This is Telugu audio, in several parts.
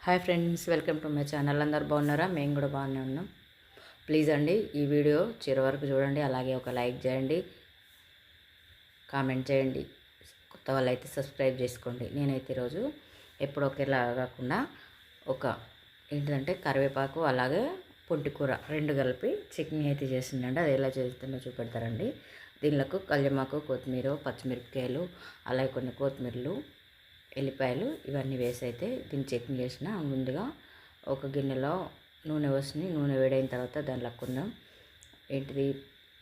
Hi friends, welcome to my channel. అందరు బాగున్నారా? మేము కూడా బాగానే ఉన్నాం. ప్లీజ్ అండి, ఈ వీడియో చివరి వరకు చూడండి. అలాగే ఒక లైక్ చేయండి, కామెంట్ చేయండి. కొత్త వాళ్ళు అయితే సబ్స్క్రైబ్ చేసుకోండి. నేనైతే ఈరోజు ఎప్పుడు ఒకేలా కాకుండా ఏంటంటే కరివేపాకు అలాగే పొంటికూర రెండు కలిపి చట్నీ అయితే చేసిందండి. అది ఎలా చేస్తుందో చూపెడతారండి. దీనిలకు కళ్యమాకు, కొత్తిమీర, పచ్చిమిరపకాయలు, అలాగే కొన్ని కొత్తిమీరలు, ఎల్లిపాయలు ఇవన్నీ వేసి అయితే దీన్ని చట్నీ చేసిన. ముందుగా ఒక గిన్నెలో నూనె పోసి నూనె వేడైన తర్వాత దాంట్లో కొంచెం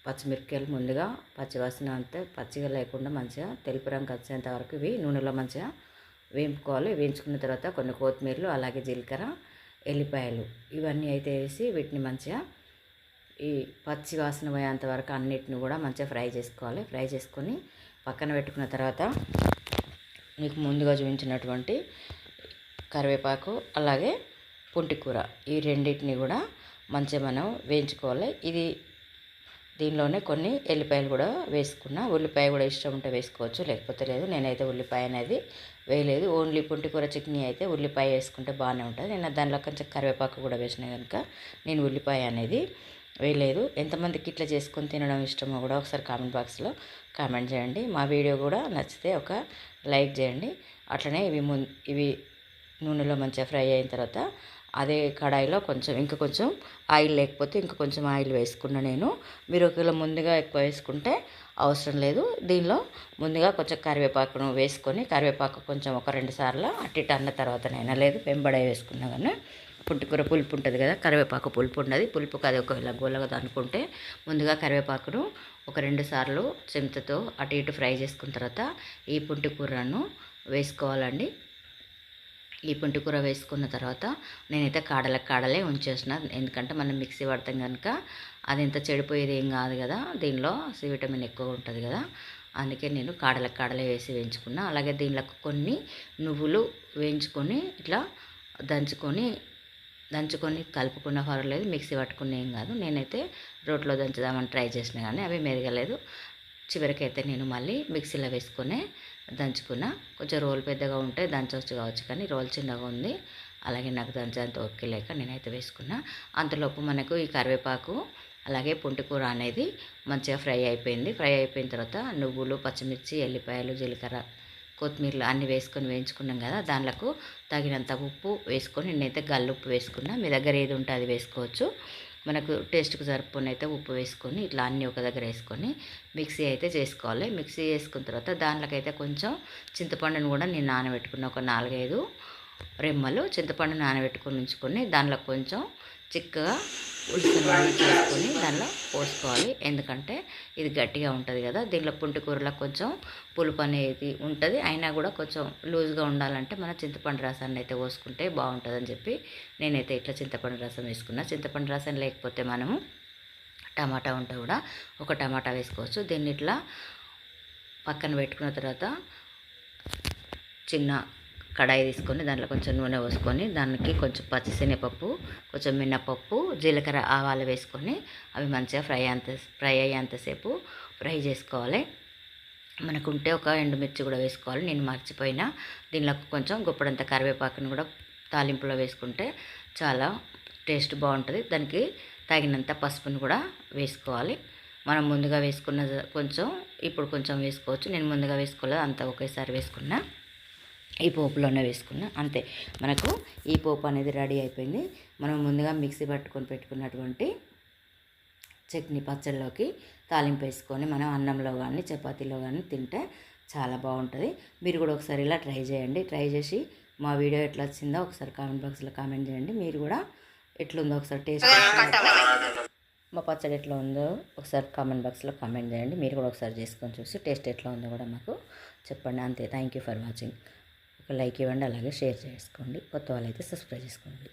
పచ్చిమిరపకాయలు ముందుగా పచ్చివాసన అంతే పచ్చిగా లేకుండా మంచిగా తెలుపు రంగు వచ్చేంత వరకు ఇవి నూనెలో మంచిగా వేయించుకోవాలి. వేయించుకున్న తర్వాత కొన్ని కొత్తిమీరలు, అలాగే జీలకర్ర, ఎల్లిపాయలు ఇవన్నీ అయితే వేసి వీటిని మంచిగా ఈ పచ్చి వాసన పోయేంత వరకు అన్నిటిని కూడా మంచిగా ఫ్రై చేసుకోవాలి. ఫ్రై చేసుకొని పక్కన పెట్టుకున్న తర్వాత మీకు ముందుగా చూపించినటువంటి కరివేపాకు అలాగే పొంటికూర ఈ రెండింటిని కూడా మంచిగా మనం వేయించుకోవాలి. దీనిలోనే కొన్ని ఎల్లిపాయలు కూడా వేసుకున్నా. ఉల్లిపాయ కూడా ఇష్టం ఉంటే వేసుకోవచ్చు, లేకపోతే లేదు. నేనైతే ఉల్లిపాయ అనేది వేయలేదు. ఓన్లీ పొంటికూర చట్నీ అయితే ఉల్లిపాయ వేసుకుంటే బాగానే ఉంటుంది. నేను దానిలో కొంచెం కరివేపాకు కూడా వేసిన కనుక నేను ఉల్లిపాయ అనేది వేయలేదు. ఎంతమందికి ఇట్లా చేసుకొని తినడం ఇష్టమో కూడా ఒకసారి కామెంట్ బాక్స్లో కామెంట్ చేయండి. మా వీడియో కూడా నచ్చితే ఒక లైక్ చేయండి. అట్లనే ఇవి నూనెలో మంచిగా ఫ్రై అయిన తర్వాత అదే కడాయిలో ఇంకా కొంచెం ఆయిల్ లేకపోతే ఇంకా కొంచెం ఆయిల్ వేసుకున్నా నేను. మీరు ఒకవేళ ముందుగా ఎక్కువ వేసుకుంటే అవసరం లేదు. దీనిలో ముందుగా కొంచెం కరివేపాకును వేసుకొని కరివేపాకు కొంచెం ఒక 2 సార్లు అటు ఇటు అన్న తర్వాతనైనా లేదు వెంబడే వేసుకున్నా కానీ పుంటికూర పులుపు ఉంటుంది కదా, కరివేపాకు పులుపు ఉండదు. పులుపుకి అది ఒకవేళ గోలగదు అనుకుంటే ముందుగా కరివేపాకును ఒక 2 సార్లు చెంచాతో అటు ఇటు ఫ్రై చేసుకున్న తర్వాత ఈ పుంటికూరను వేసుకోవాలండి. ఈ పుంటికూర వేసుకున్న తర్వాత నేనైతే కాడలే ఉంచేసిన. ఎందుకంటే మనం మిక్సీ పడతాం కనుక అది ఇంత చెడిపోయేది ఏం కాదు కదా, దీనిలో సి విటమిన్ ఎక్కువ ఉంటుంది కదా, అందుకే నేను కాడలే వేసి వేయించుకున్నా. అలాగే దీనిలో కొన్ని నువ్వులు వేయించుకొని ఇట్లా దంచుకొని కలుపుకున్న పర్వాలేదు, మిక్సీ పట్టుకున్న ఏం కాదు. నేనైతే రోట్లో దంచుదామని ట్రై చేసిన కానీ అవి మెరగలేదు. చివరికైతే నేను మళ్ళీ మిక్సీలో వేసుకొని దంచుకున్న. కొంచెం రోల్ పెద్దగా ఉంటే దంచవచ్చు కావచ్చు, కానీ రోల్ చిన్నగా ఉంది. అలాగే నాకు దంచేంత ఓకే లేక నేనైతే వేసుకున్నా. అంతలోపు మనకు ఈ కరివేపాకు అలాగే పొంటికూర అనేది మంచిగా ఫ్రై అయిపోయింది. ఫ్రై అయిపోయిన తర్వాత నువ్వులు, పచ్చిమిర్చి, ఎల్లిపాయలు, జీలకర్ర, కొత్తిమీరలు అన్నీ వేసుకొని వేయించుకున్నాం కదా, దాంట్లో తగినంత ఉప్పు వేసుకొని నేనైతే గల్లుప్పు వేసుకున్నా. మీ దగ్గర ఏది ఉంటే అది వేసుకోవచ్చు. మనకు టేస్ట్కి సరిపోని అయితే ఉప్పు వేసుకొని ఇట్లా అన్నీ ఒక దగ్గర వేసుకొని మిక్సీ అయితే చేసుకోవాలి. మిక్సీ చేసుకున్న తర్వాత దాంట్లోకైతే కొంచెం చింతపండును కూడా నేను నానబెట్టుకున్న. ఒక 4-5 రెమ్మలు చింతపండు నానబెట్టుకొని ఉంచుకొని దాంట్లో కొంచెం చిక్కగా పులుసు చేసుకొని దానిలో పోసుకోవాలి. ఎందుకంటే ఇది గట్టిగా ఉంటుంది కదా, దీనిలో పుంటికూరలో కొంచెం పులుపు అనేది ఉంటుంది. అయినా కూడా కొంచెం లూజ్గా ఉండాలంటే మన చింతపండు రసాన్ని అయితే పోసుకుంటే బాగుంటుందని చెప్పి నేనైతే ఇట్లా చింతపండు రసం వేసుకున్నా. చింతపండు రసం లేకపోతే మనము టమాటా ఉంటే కూడా ఒక టమాటా వేసుకోవచ్చు. దీన్ని ఇట్లా పక్కన పెట్టుకున్న తర్వాత చిన్న కడాయి తీసుకొని దాంట్లో కొంచెం నూనె పోసుకొని దానికి కొంచెం పచ్చిశనగపప్పు, కొంచెం మినపప్పు, జీలకర్ర, ఆవాలు వేసుకొని అవి మంచిగా ఫ్రై అయ్యేంతసేపు ఫ్రై చేసుకోవాలి. మనకుంటే ఒక ఎండుమిర్చి కూడా వేసుకోవాలి, నేను మర్చిపోయినా. దీనిలో కొంచెం గుప్పడంత కరివేపాకును కూడా తాలింపులో వేసుకుంటే చాలా టేస్ట్ బాగుంటుంది. దానికి తగినంత పసుపును కూడా వేసుకోవాలి. మనం ముందుగా వేసుకున్న కొంచెం ఇప్పుడు కొంచెం వేసుకోవచ్చు. నేను ముందుగా వేసుకోలేదు, అంతా ఒకేసారి వేసుకున్నా. ఈ పోపులోనే వేసుకున్నా అంతే. మనకు ఈ పోపు అనేది రెడీ అయిపోయింది. మనం ముందుగా మిక్సీ పట్టుకొని పెట్టుకున్నటువంటి చట్నీ పచ్చళ్ళలోకి తాలింపు వేసుకొని మనం అన్నంలో కానీ చపాతీలో కానీ తింటే చాలా బాగుంటుంది. మీరు కూడా ఒకసారి ఇలా ట్రై చేయండి. ట్రై చేసి మా వీడియో ఎట్లా వచ్చిందో ఒకసారి కామెంట్ బాక్స్లో కామెంట్ చేయండి. మీరు కూడా ఎట్లుందో ఒకసారి టేస్ట్ మా పచ్చడి ఎట్లా ఉందో ఒకసారి కామెంట్ బాక్స్లో కామెంట్ చేయండి. మీరు కూడా ఒకసారి చేసుకొని చూసి టేస్ట్ ఎట్లా ఉందో కూడా మాకు చెప్పండి. అంతే. Thank you for watching. ఒక లైక్ ఇవ్వండి, అలాగే షేర్ చేసుకోండి. కొత్త వాళ్ళైతే సబ్స్క్రైబ్ చేసుకోండి.